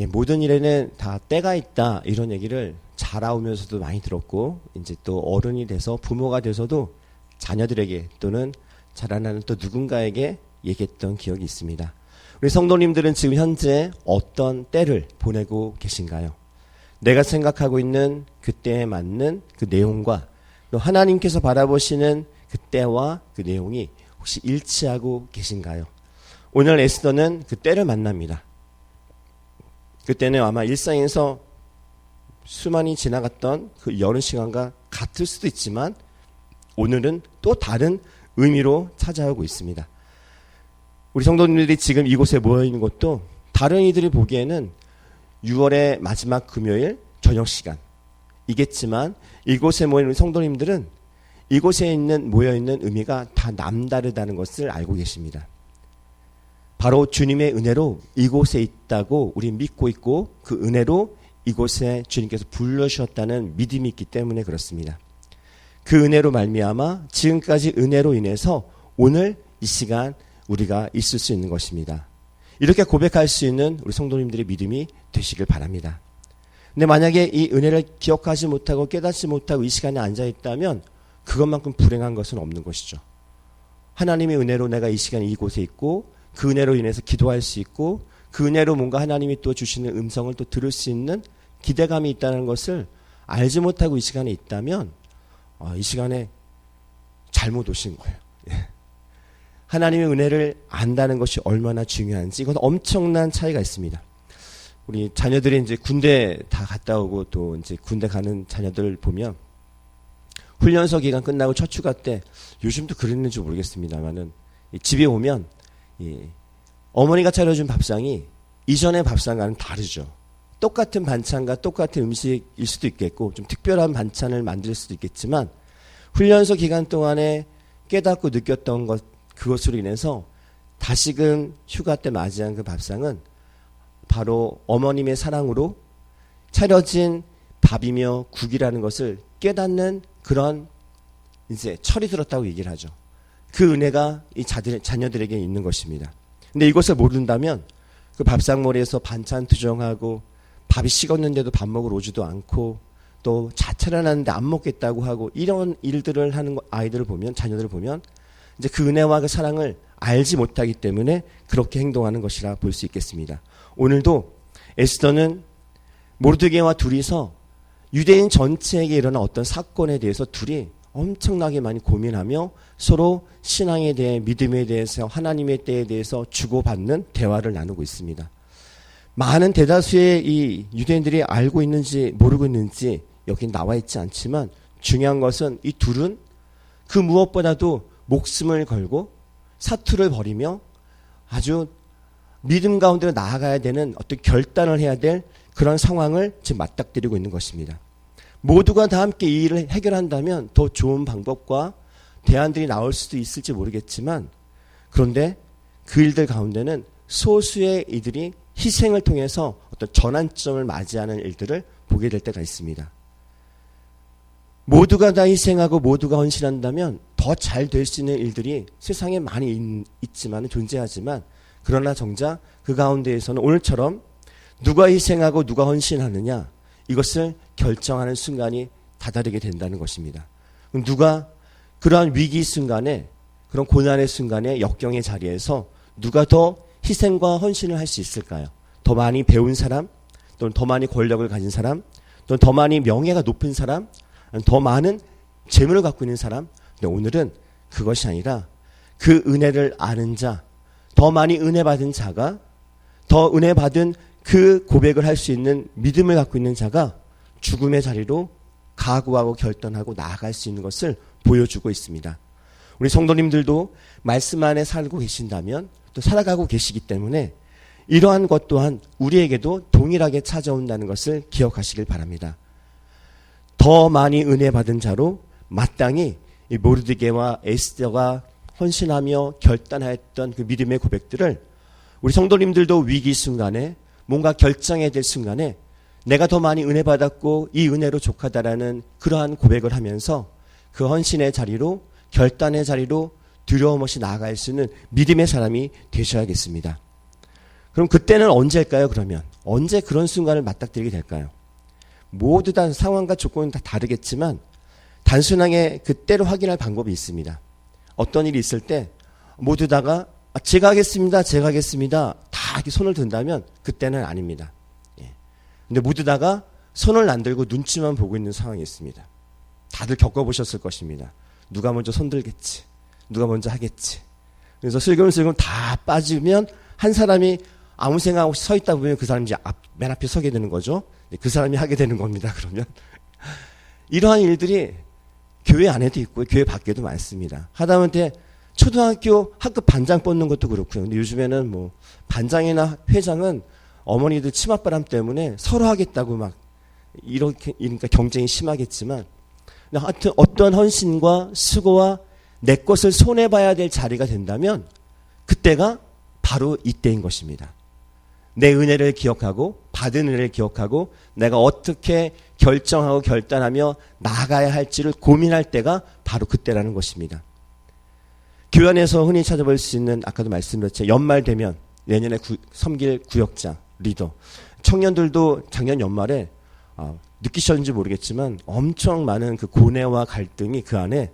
모든 일에는 다 때가 있다 이런 얘기를 자라오면서도 많이 들었고 이제 또 어른이 돼서 부모가 돼서도 자녀들에게 또는 자라나는 또 누군가에게 얘기했던 기억이 있습니다. 우리 성도님들은 지금 현재 어떤 때를 보내고 계신가요? 내가 생각하고 있는 그 때에 맞는 그 내용과 또 하나님께서 바라보시는 그 때와 그 내용이 혹시 일치하고 계신가요? 오늘 에스더는 그 때를 만납니다. 그때는 아마 일상에서 수많이 지나갔던 그 여러 시간과 같을 수도 있지만 오늘은 또 다른 의미로 찾아오고 있습니다. 우리 성도님들이 지금 이곳에 모여있는 것도 다른 이들이 보기에는 6월의 마지막 금요일 저녁 시간이겠지만 이곳에 모인 우리 성도님들은 이곳에 모여있는 의미가 다 남다르다는 것을 알고 계십니다. 바로 주님의 은혜로 이곳에 있다고 우리 믿고 있고 그 은혜로 이곳에 주님께서 불러주셨다는 믿음이 있기 때문에 그렇습니다. 그 은혜로 말미암아 지금까지 은혜로 인해서 오늘 이 시간 우리가 있을 수 있는 것입니다. 이렇게 고백할 수 있는 우리 성도님들의 믿음이 되시길 바랍니다. 근데 만약에 이 은혜를 기억하지 못하고 깨닫지 못하고 이 시간에 앉아있다면 그것만큼 불행한 것은 없는 것이죠. 하나님의 은혜로 내가 이 시간에 이곳에 있고 그 은혜로 인해서 기도할 수 있고 그 은혜로 뭔가 하나님이 또 주시는 음성을 또 들을 수 있는 기대감이 있다는 것을 알지 못하고 이 시간에 있다면 이 시간에 잘못 오신 거예요. 하나님의 은혜를 안다는 것이 얼마나 중요한지 이건 엄청난 차이가 있습니다. 우리 자녀들이 이제 군대 다 갔다 오고 또 이제 군대 가는 자녀들 보면 훈련소 기간 끝나고 첫 휴가 때 요즘도 그랬는지 모르겠습니다만은 집에 오면 어머니가 차려준 밥상이 이전의 밥상과는 다르죠. 똑같은 반찬과 똑같은 음식일 수도 있겠고 좀 특별한 반찬을 만들 수도 있겠지만 훈련소 기간 동안에 깨닫고 느꼈던 그것으로 인해서 다시금 휴가 때 맞이한 그 밥상은 바로 어머님의 사랑으로 차려진 밥이며 국이라는 것을 깨닫는 그런 이제 철이 들었다고 얘기를 하죠. 그 은혜가 이 자녀들에게 있는 것입니다. 근데 이것을 모른다면 그 밥상머리에서 반찬 투정하고 밥이 식었는데도 밥 먹으러 오지도 않고 또 차려놨는데 안 먹겠다고 하고 이런 일들을 하는 아이들을 보면 자녀들을 보면 이제 그 은혜와 그 사랑을 알지 못하기 때문에 그렇게 행동하는 것이라 볼 수 있겠습니다. 오늘도 에스더는 모르드게와 둘이서 유대인 전체에게 일어난 어떤 사건에 대해서 둘이 엄청나게 많이 고민하며 서로 신앙에 대해 믿음에 대해서 하나님의 때에 대해서 주고받는 대화를 나누고 있습니다. 많은 대다수의 이 유대인들이 알고 있는지 모르고 있는지 여기 나와 있지 않지만 중요한 것은 이 둘은 그 무엇보다도 목숨을 걸고 사투를 벌이며 아주 믿음 가운데로 나아가야 되는 어떤 결단을 해야 될 그런 상황을 지금 맞닥뜨리고 있는 것입니다. 모두가 다 함께 이 일을 해결한다면 더 좋은 방법과 대안들이 나올 수도 있을지 모르겠지만 그런데 그 일들 가운데는 소수의 이들이 희생을 통해서 어떤 전환점을 맞이하는 일들을 보게 될 때가 있습니다. 모두가 다 희생하고 모두가 헌신한다면 더 잘 될 수 있는 일들이 세상에 많이 있지만 존재하지만 그러나 정작 그 가운데에서는 오늘처럼 누가 희생하고 누가 헌신하느냐 이것을 결정하는 순간이 다다르게 된다는 것입니다. 그럼 누가 그러한 위기 순간에 그런 고난의 순간에 역경의 자리에서 누가 더 희생과 헌신을 할 수 있을까요? 더 많이 배운 사람, 또는 더 많이 권력을 가진 사람, 또는 더 많이 명예가 높은 사람, 더 많은 재물을 갖고 있는 사람. 근데 오늘은 그것이 아니라 그 은혜를 아는 자, 더 많이 은혜 받은 자가 더 은혜 받은 그 고백을 할 수 있는 믿음을 갖고 있는 자가 죽음의 자리로 각오하고 결단하고 나아갈 수 있는 것을 보여주고 있습니다. 우리 성도님들도 말씀 안에 살고 계신다면 또 살아가고 계시기 때문에 이러한 것 또한 우리에게도 동일하게 찾아온다는 것을 기억하시길 바랍니다. 더 많이 은혜 받은 자로 마땅히 이 모르드게와 에스더가 헌신하며 결단하였던 그 믿음의 고백들을 우리 성도님들도 위기 순간에 뭔가 결정해야 될 순간에 내가 더 많이 은혜 받았고 이 은혜로 족하다라는 그러한 고백을 하면서 그 헌신의 자리로 결단의 자리로 두려움 없이 나아갈 수 있는 믿음의 사람이 되셔야겠습니다. 그럼 그때는 언제일까요? 그러면 언제 그런 순간을 맞닥뜨리게 될까요? 모두 다 상황과 조건은 다 다르겠지만 단순하게 그때를 확인할 방법이 있습니다. 어떤 일이 있을 때 모두 다가 제가 하겠습니다. 제가 하겠습니다. 다 이렇게 손을 든다면 그때는 아닙니다. 예. 근데 모두 다가 손을 안 들고 눈치만 보고 있는 상황이 있습니다. 다들 겪어보셨을 것입니다. 누가 먼저 손 들겠지. 누가 먼저 하겠지. 그래서 슬금슬금 다 빠지면 한 사람이 아무 생각 없이 서 있다 보면 그 사람이 이제 맨 앞에 서게 되는 거죠. 그 사람이 하게 되는 겁니다. 그러면 이러한 일들이 교회 안에도 있고 교회 밖에도 많습니다. 하다못해 초등학교 학급 반장 뽑는 것도 그렇고요. 근데 요즘에는 뭐 반장이나 회장은 어머니들 치맛바람 때문에 서로 하겠다고 막 이렇게 그러니까 경쟁이 심하겠지만 하여튼 어떤 헌신과 수고와 내 것을 손해봐야 될 자리가 된다면 그때가 바로 이때인 것입니다. 내 은혜를 기억하고 받은 은혜를 기억하고 내가 어떻게 결정하고 결단하며 나아가야 할지를 고민할 때가 바로 그때라는 것입니다. 교회 안에서 흔히 찾아볼 수 있는 아까도 말씀드렸죠. 연말 되면 내년에 섬길 구역장, 리더. 청년들도 작년 연말에 느끼셨는지 모르겠지만 엄청 많은 그 고뇌와 갈등이 그 안에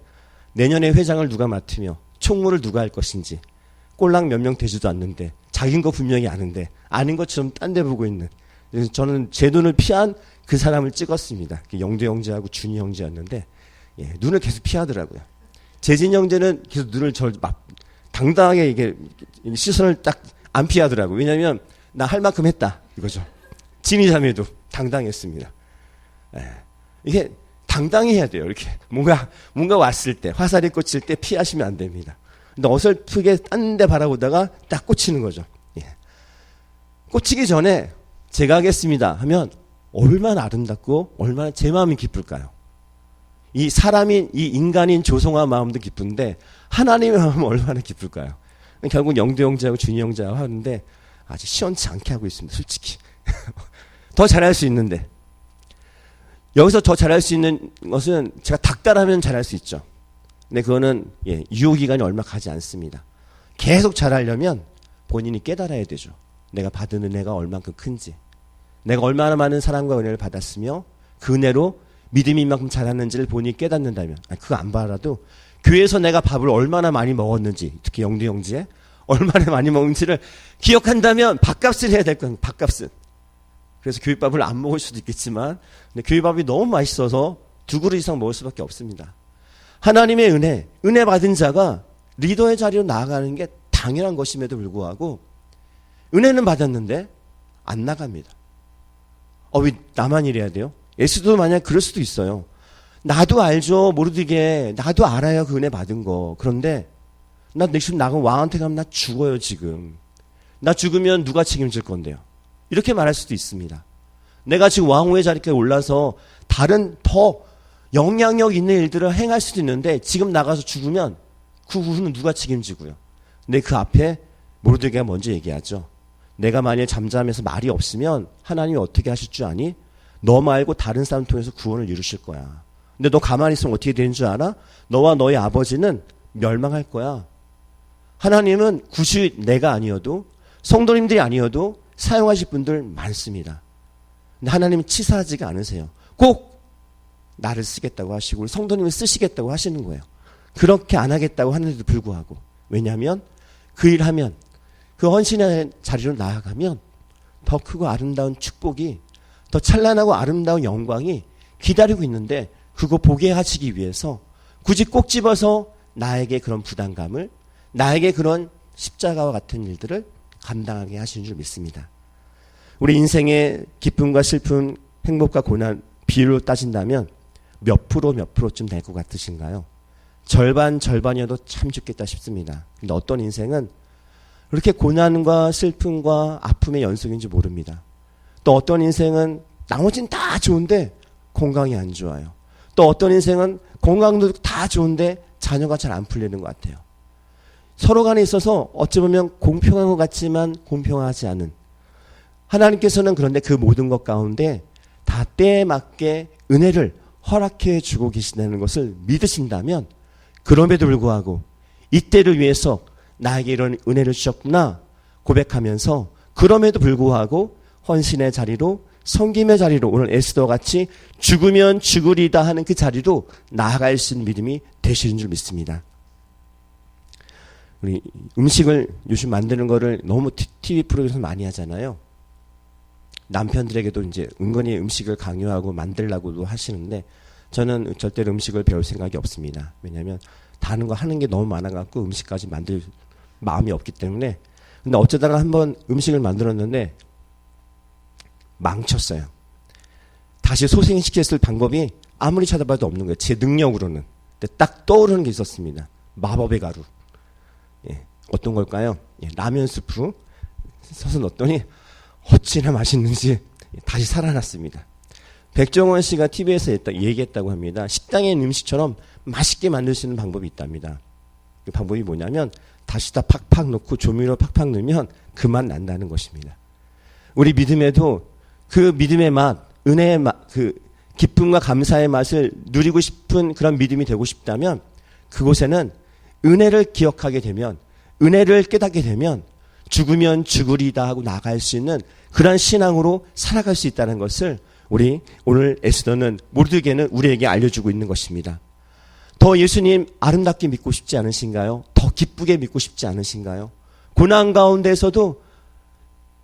내년에 회장을 누가 맡으며 총무를 누가 할 것인지 꼴랑 몇 명 되지도 않는데 자기인 거 분명히 아는데 아닌 것처럼 딴 데 보고 있는 그래서 저는 제 눈을 피한 그 사람을 찍었습니다. 영도 형제하고 준이 형제였는데 예, 눈을 계속 피하더라고요. 재진 형제는 계속 눈을 당당하게 이게 시선을 딱 안 피하더라고요. 왜냐하면 나 할 만큼 했다 이거죠. 진이 자매도 당당했습니다. 예, 이게 당당히 해야 돼요. 이렇게 뭔가 왔을 때 화살이 꽂힐 때 피하시면 안 됩니다. 근데 어설프게 딴 데 바라보다가 딱 꽂히는 거죠. 예. 꽂히기 전에 제가 하겠습니다 하면 얼마나 아름답고 얼마나 제 마음이 기쁠까요? 이 사람인 이 인간인 조성한 마음도 기쁜데 하나님의 마음은 얼마나 기쁠까요? 결국 영도 형제하고 준이 형제하고 하는데 아주 시원치 않게 하고 있습니다. 솔직히 더 잘할 수 있는데 여기서 더 잘할 수 있는 것은 제가 닥달하면 잘할 수 있죠. 근데 그거는 유효기간이 얼마 가지 않습니다. 계속 잘하려면 본인이 깨달아야 되죠. 내가 받은 은혜가 얼만큼 큰지 내가 얼마나 많은 사랑과 은혜를 받았으며 그 은혜로 믿음이 이만큼 자랐는지를 본인이 깨닫는다면 그거 안 봐라도 교회에서 내가 밥을 얼마나 많이 먹었는지 특히 영도 형제 얼마나 많이 먹는지를 기억한다면 밥값을 해야 될 거예요. 밥값은. 그래서 교회밥을 안 먹을 수도 있겠지만 근데 교회밥이 너무 맛있어서 2그릇 이상 먹을 수밖에 없습니다. 하나님의 은혜 받은 자가 리더의 자리로 나아가는 게 당연한 것임에도 불구하고 은혜는 받았는데 안 나갑니다. 왜 나만 이래야 돼요? 예수도 만약 그럴 수도 있어요. 나도 알죠. 모르게 나도 알아요. 그 은혜 받은 거. 그런데 나 지금 나가면 왕한테 가면 나 죽어요 지금. 나 죽으면 누가 책임질 건데요. 이렇게 말할 수도 있습니다. 내가 지금 왕후의 자리까지 올라서 다른 더 영향력 있는 일들을 행할 수도 있는데 지금 나가서 죽으면 그 후는 누가 책임지고요. 근데 그 앞에 모르드게가 먼저 얘기하죠. 내가 만일 잠잠해서 말이 없으면 하나님이 어떻게 하실 줄 아니? 너 말고 다른 사람 통해서 구원을 이루실 거야. 근데 너 가만히 있으면 어떻게 되는 줄 알아? 너와 너의 아버지는 멸망할 거야. 하나님은 굳이 내가 아니어도 성도님들이 아니어도 사용하실 분들 많습니다. 근데 하나님은 치사하지가 않으세요. 꼭 나를 쓰겠다고 하시고 성도님을 쓰시겠다고 하시는 거예요. 그렇게 안 하겠다고 하는데도 불구하고 왜냐하면 그 일하면 그 헌신의 자리로 나아가면 더 크고 아름다운 축복이 더 찬란하고 아름다운 영광이 기다리고 있는데 그거 보게 하시기 위해서 굳이 꼭 집어서 나에게 그런 부담감을 나에게 그런 십자가와 같은 일들을 감당하게 하시는 줄 믿습니다. 우리 인생의 기쁨과 슬픔, 행복과 고난 비율로 따진다면 몇 프로쯤 될 것 같으신가요? 절반이어도 참 좋겠다 싶습니다. 근데 어떤 인생은 그렇게 고난과 슬픔과 아픔의 연속인지 모릅니다. 또 어떤 인생은 나머지는 다 좋은데 건강이 안 좋아요. 또 어떤 인생은 건강도 다 좋은데 자녀가 잘 안 풀리는 것 같아요. 서로 간에 있어서 어찌 보면 공평한 것 같지만 공평하지 않은 하나님께서는 그런데 그 모든 것 가운데 다 때에 맞게 은혜를 허락해 주고 계신다는 것을 믿으신다면 그럼에도 불구하고 이때를 위해서 나에게 이런 은혜를 주셨구나 고백하면서 그럼에도 불구하고 헌신의 자리로, 섬김의 자리로, 오늘 에스더 같이 죽으면 죽으리다 하는 그 자리로 나아갈 수 있는 믿음이 되시는 줄 믿습니다. 우리 음식을 요즘 만드는 거를 너무 TV 프로그램에서 많이 하잖아요. 남편들에게도 이제 은근히 음식을 강요하고 만들라고도 하시는데 저는 절대로 음식을 배울 생각이 없습니다. 왜냐하면 다른 거 하는 게 너무 많아갖고 음식까지 만들 마음이 없기 때문에. 근데 어쩌다가 한번 음식을 만들었는데 망쳤어요. 다시 소생시켰을 방법이 아무리 찾아봐도 없는 거예요. 제 능력으로는. 근데 딱 떠오르는 게 있었습니다. 마법의 가루. 예, 어떤 걸까요? 예, 라면 스프 서서 넣었더니 어찌나 맛있는지 다시 살아났습니다. 백종원 씨가 TV에서 얘기했다고 합니다. 식당의 음식처럼 맛있게 만들 수 있는 방법이 있답니다. 그 방법이 뭐냐면 다시다 팍팍 넣고 조미료 팍팍 넣으면 그 맛 난다는 것입니다. 우리 믿음에도 그 믿음의 맛, 은혜의 맛, 그 기쁨과 감사의 맛을 누리고 싶은 그런 믿음이 되고 싶다면 그곳에는 은혜를 기억하게 되면, 은혜를 깨닫게 되면 죽으면 죽으리다 하고 나갈 수 있는 그런 신앙으로 살아갈 수 있다는 것을 우리 오늘 에스더는 모르드게는 우리에게 알려주고 있는 것입니다. 더 예수님 아름답게 믿고 싶지 않으신가요? 더 기쁘게 믿고 싶지 않으신가요? 고난 가운데서도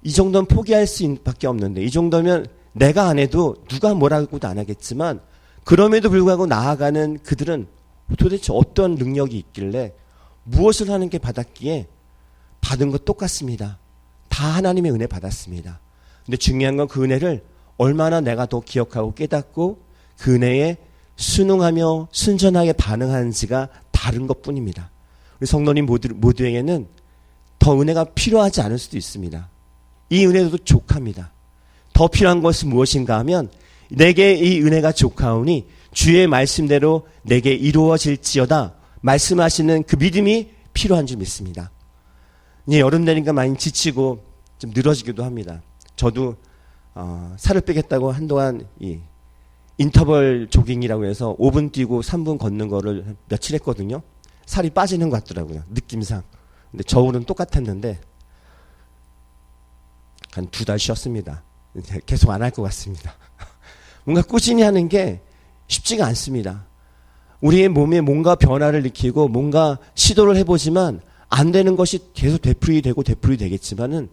이 정도는 포기할 수밖에 없는데, 이 정도면 내가 안 해도 누가 뭐라고도 안 하겠지만 그럼에도 불구하고 나아가는 그들은 도대체 어떤 능력이 있길래 무엇을 하는 게 받았기에 받은 것 똑같습니다. 다 하나님의 은혜 받았습니다. 근데 중요한 건 그 은혜를 얼마나 내가 더 기억하고 깨닫고 그 은혜에 순응하며 순전하게 반응하는지가 다른 것뿐입니다. 우리 성도님 모두에게는 더 은혜가 필요하지 않을 수도 있습니다. 이 은혜도 족합니다. 더 필요한 것은 무엇인가 하면 내게 이 은혜가 족하오니 주의 말씀대로 내게 이루어질지어다 말씀하시는 그 믿음이 필요한 줄 믿습니다. 이제 여름 되니까 많이 지치고 좀 늘어지기도 합니다. 저도 살을 빼겠다고 한동안 이 인터벌 조깅이라고 해서 5분 뛰고 3분 걷는 거를 며칠 했거든요. 살이 빠지는 것 같더라고요. 느낌상. 근데 저울은 똑같았는데 한 2달 쉬었습니다. 계속 안 할 것 같습니다. 뭔가 꾸준히 하는 게 쉽지가 않습니다. 우리의 몸에 뭔가 변화를 느끼고 뭔가 시도를 해보지만 안 되는 것이 계속 되풀이되고 되풀이되겠지만은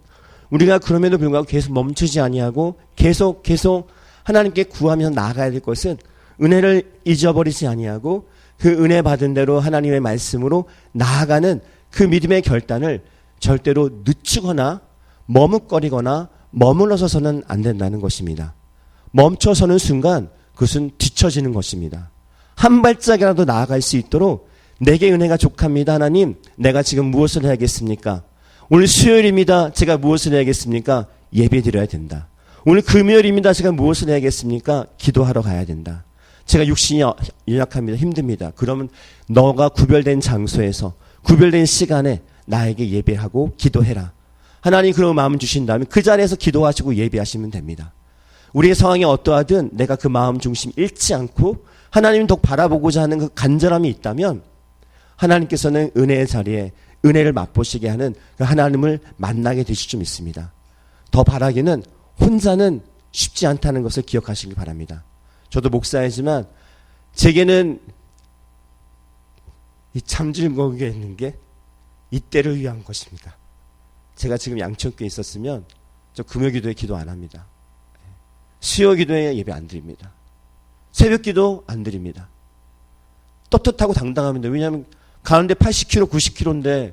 우리가 그럼에도 불구하고 계속 멈추지 아니하고 계속 하나님께 구하며 나아가야 될 것은 은혜를 잊어버리지 아니하고 그 은혜 받은 대로 하나님의 말씀으로 나아가는 그 믿음의 결단을 절대로 늦추거나 머뭇거리거나 머물러서는 안 된다는 것입니다. 멈춰서는 순간 그것은 뒤처지는 것입니다. 한 발짝이라도 나아갈 수 있도록 내게 은혜가 족합니다. 하나님, 내가 지금 무엇을 해야겠습니까? 오늘 수요일입니다. 제가 무엇을 해야겠습니까? 예배 드려야 된다. 오늘 금요일입니다. 제가 무엇을 해야겠습니까? 기도하러 가야 된다. 제가 육신이 연약합니다. 힘듭니다. 그러면 너가 구별된 장소에서 구별된 시간에 나에게 예배하고 기도해라. 하나님 그런 마음 주신다면 그 자리에서 기도하시고 예배하시면 됩니다. 우리의 상황이 어떠하든 내가 그 마음 중심 잃지 않고 하나님 더 바라보고자 하는 그 간절함이 있다면 하나님께서는 은혜의 자리에 은혜를 맛보시게 하는 그 하나님을 만나게 되실 줄 믿습니다. 더 바라기는 혼자는 쉽지 않다는 것을 기억하시기 바랍니다. 저도 목사이지만 제게는 이 참 즐거움이 있는 게 이때를 위한 것입니다. 제가 지금 양천교에 있었으면 저 금요기도에 기도 안 합니다. 수요기도에 예배 안 드립니다. 새벽기도 안 드립니다. 떳떳하고 당당합니다. 왜냐하면 가는데 80km, 90km인데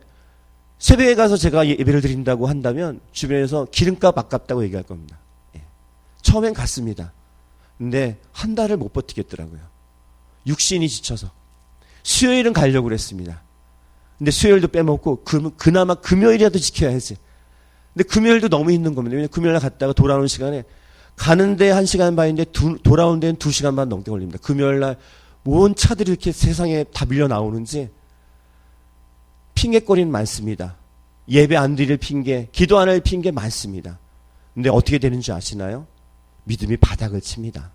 새벽에 가서 제가 예배를 드린다고 한다면 주변에서 기름값 아깝다고 얘기할 겁니다. 처음엔 갔습니다. 근데 한 달을 못 버티겠더라고요. 육신이 지쳐서. 수요일은 가려고 그랬습니다. 근데 수요일도 빼먹고 그나마 금요일이라도 지켜야지. 근데 금요일도 너무 힘든 겁니다. 왜냐면 금요일날 갔다가 돌아오는 시간에 가는데 1시간 반인데 돌아오는 데는 2시간 반 넘게 걸립니다. 금요일날 뭔 차들이 이렇게 세상에 다 밀려 나오는지 핑계거리는 많습니다. 예배 안 드릴 핑계, 기도 안 할 핑계 많습니다. 근데 어떻게 되는지 아시나요? 믿음이 바닥을 칩니다.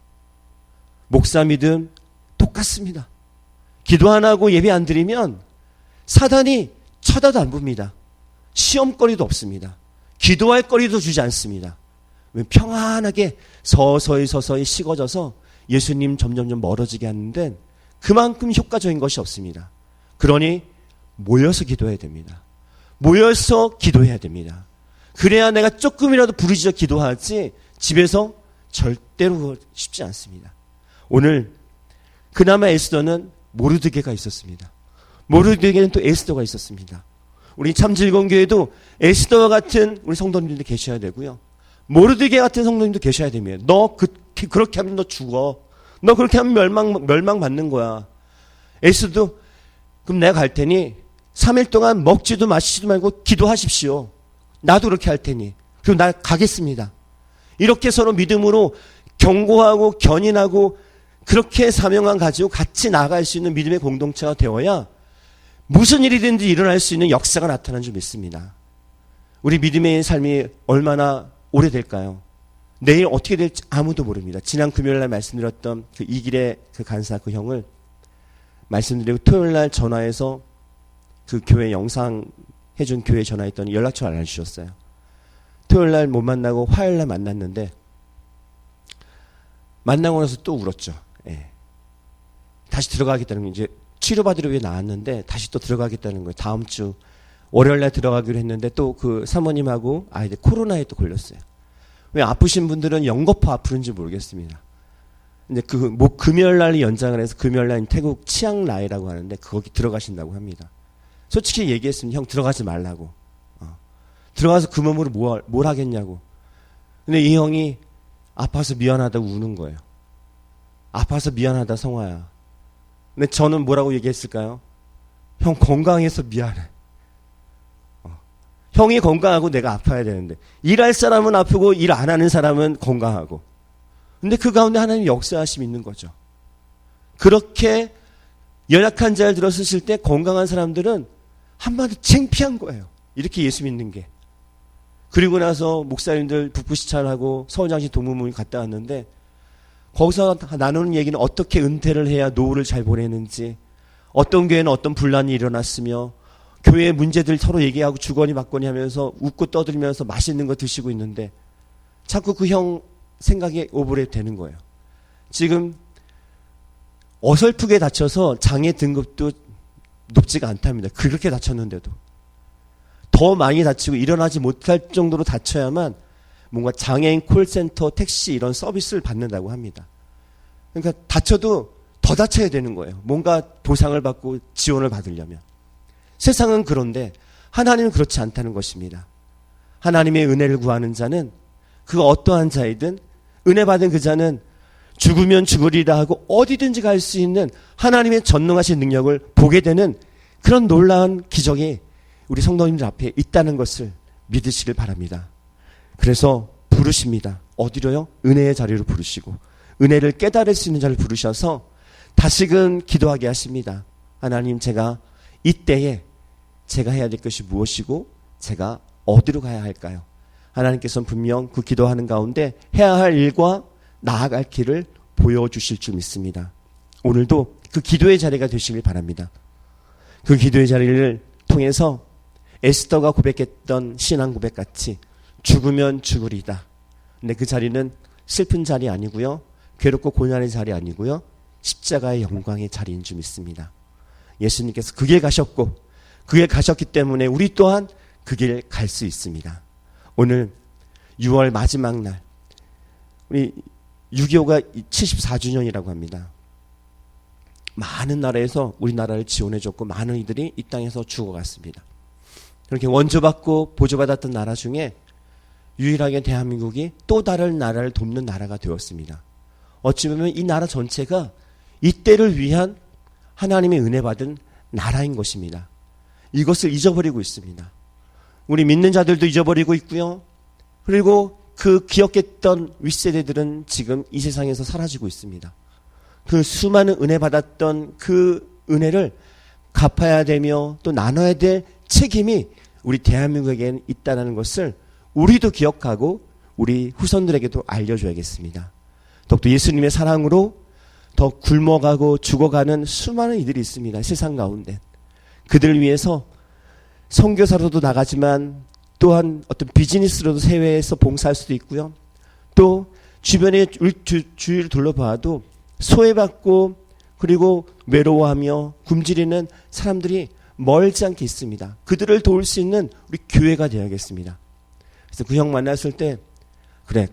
목사 믿음 똑같습니다. 기도 안 하고 예배 안 드리면 사단이 쳐다도 안 봅니다. 시험거리도 없습니다. 기도할 거리도 주지 않습니다. 평안하게 서서히 식어져서 예수님 점점 멀어지게 하는데 그만큼 효과적인 것이 없습니다. 그러니 모여서 기도해야 됩니다. 모여서 기도해야 됩니다. 그래야 내가 조금이라도 부르짖어 기도하지 집에서 절대로 쉽지 않습니다. 오늘 그나마 에스더는 모르드게가 있었습니다. 모르드게는 또 에스더가 있었습니다. 우리 참즐건교회도 에스더와 같은 우리 성도님들도 계셔야 되고요. 모르드게 같은 성도님도 계셔야 됩니다. 너 그렇게 하면 너 죽어. 너 그렇게 하면 멸망받는 거야. 에스더도 그럼 내가 갈 테니 3일 동안 먹지도 마시지도 말고 기도하십시오. 나도 그렇게 할 테니. 그럼 나 가겠습니다. 이렇게 서로 믿음으로 경고하고 견인하고 그렇게 사명감 가지고 같이 나아갈 수 있는 믿음의 공동체가 되어야 무슨 일이든지 일어날 수 있는 역사가 나타나는 줄 믿습니다. 우리 믿음의 삶이 얼마나 오래될까요? 내일 어떻게 될지 아무도 모릅니다. 지난 금요일날 말씀드렸던 그 이길의 그 간사 그 형을 말씀드리고 토요일날 전화해서 그 교회 영상 해준 교회 전화했더니 연락처 알려주셨어요. 토요일날 못 만나고 화요일날 만났는데 만나고 나서 또 울었죠. 예. 다시 들어가겠다는 거 이제 치료받으러 위해 나왔는데 다시 또 들어가겠다는 거예요. 다음 주 월요일날 들어가기로 했는데 또 그 사모님하고 아이들 코로나에 또 걸렸어요. 왜 아프신 분들은 연거푸 아프는지 모르겠습니다. 근데 금요일날 연장을 해서 금요일날 태국 치앙라이라고 하는데 거기 들어가신다고 합니다. 솔직히 얘기했습니다. 형 들어가지 말라고. 들어가서 그 몸으로 뭘 하겠냐고. 근데 이 형이 아파서 미안하다고 우는 거예요. 아파서 미안하다 성화야. 근데 저는 뭐라고 얘기했을까요? 형 건강해서 미안해. 형이 건강하고 내가 아파야 되는데 일할 사람은 아프고 일 안 하는 사람은 건강하고. 근데 그 가운데 하나님 역사하심이 있는 거죠. 그렇게 연약한 자를 들어서실 때 건강한 사람들은 한마디 창피한 거예요. 이렇게 예수 믿는 게. 그리고 나서 목사님들 북부시찰하고 서울장시 동문문을 갔다 왔는데 거기서 나누는 얘기는 어떻게 은퇴를 해야 노후를 잘 보내는지, 어떤 교회는 어떤 분란이 일어났으며 교회의 문제들 서로 얘기하고 주거니 받거니 하면서 웃고 떠들면서 맛있는 거 드시고 있는데 자꾸 그 형 생각에 오버랩 되는 거예요. 지금 어설프게 다쳐서 장애 등급도 높지가 않답니다. 그렇게 다쳤는데도. 더 많이 다치고 일어나지 못할 정도로 다쳐야만 뭔가 장애인 콜센터, 택시 이런 서비스를 받는다고 합니다. 그러니까 다쳐도 더 다쳐야 되는 거예요. 뭔가 보상을 받고 지원을 받으려면. 세상은 그런데 하나님은 그렇지 않다는 것입니다. 하나님의 은혜를 구하는 자는 그 어떠한 자이든 은혜 받은 그 자는 죽으면 죽으리라 하고 어디든지 갈 수 있는 하나님의 전능하신 능력을 보게 되는 그런 놀라운 기적이 우리 성도님들 앞에 있다는 것을 믿으시길 바랍니다. 그래서 부르십니다. 어디로요? 은혜의 자리로 부르시고 은혜를 깨달을 수 있는 자를 부르셔서 다시금 기도하게 하십니다. 하나님, 제가 이때에 제가 해야 될 것이 무엇이고 제가 어디로 가야 할까요? 하나님께서는 분명 그 기도하는 가운데 해야 할 일과 나아갈 길을 보여주실 줄 믿습니다. 오늘도 그 기도의 자리가 되시길 바랍니다. 그 기도의 자리를 통해서 에스더가 고백했던 신앙 고백같이 죽으면 죽으리다. 근데 그 자리는 슬픈 자리 아니고요. 괴롭고 고난의 자리 아니고요. 십자가의 영광의 자리인 줄 믿습니다. 예수님께서 그 길 가셨고 그 길 가셨기 때문에 우리 또한 그 길 갈 수 있습니다. 오늘 6월 마지막 날 우리 6.25가 74주년이라고 합니다. 많은 나라에서 우리나라를 지원해줬고 많은 이들이 이 땅에서 죽어갔습니다. 그렇게 원조받고 보조받았던 나라 중에 유일하게 대한민국이 또 다른 나라를 돕는 나라가 되었습니다. 어찌 보면 이 나라 전체가 이때를 위한 하나님의 은혜 받은 나라인 것입니다. 이것을 잊어버리고 있습니다. 우리 믿는 자들도 잊어버리고 있고요. 그리고 그 기억했던 윗세대들은 지금 이 세상에서 사라지고 있습니다. 그 수많은 은혜 받았던 그 은혜를 갚아야 되며 또 나눠야 될 책임이 우리 대한민국에겐 있다는 것을 우리도 기억하고 우리 후손들에게도 알려줘야겠습니다. 더욱더 예수님의 사랑으로 더 굶어가고 죽어가는 수많은 이들이 있습니다. 세상 가운데. 그들을 위해서 선교사로도 나가지만 또한 어떤 비즈니스로도 해외에서 봉사할 수도 있고요. 또 주변에 주위를 둘러봐도 소외받고 그리고 외로워하며 굶주리는 사람들이 멀지 않게 있습니다. 그들을 도울 수 있는 우리 교회가 되어야겠습니다. 그래서 그 형 만났을 때 그래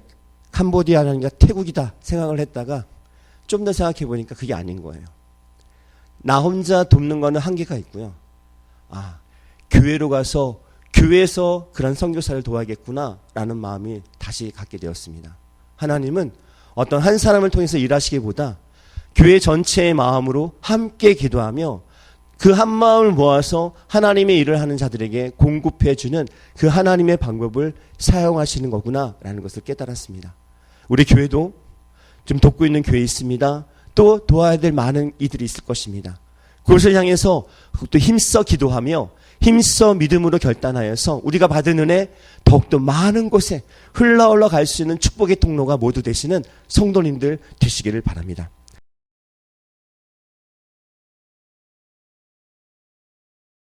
캄보디아라니까 태국이다 생각을 했다가 좀 더 생각해 보니까 그게 아닌 거예요. 나 혼자 돕는 거는 한계가 있고요. 아, 교회로 가서 교회에서 그런 선교사를 도와야겠구나라는 마음이 다시 갖게 되었습니다. 하나님은 어떤 한 사람을 통해서 일하시기보다 교회 전체의 마음으로 함께 기도하며 그 한 마음을 모아서 하나님의 일을 하는 자들에게 공급해 주는 그 하나님의 방법을 사용하시는 거구나라는 것을 깨달았습니다. 우리 교회도 좀 돕고 있는 교회 있습니다. 또 도와야 될 많은 이들이 있을 것입니다. 그것을 향해서 또 힘써 기도하며 힘써 믿음으로 결단하여서 우리가 받은 은혜 더욱더 많은 곳에 흘러갈 수 있는 축복의 통로가 모두 되시는 성도님들 되시기를 바랍니다.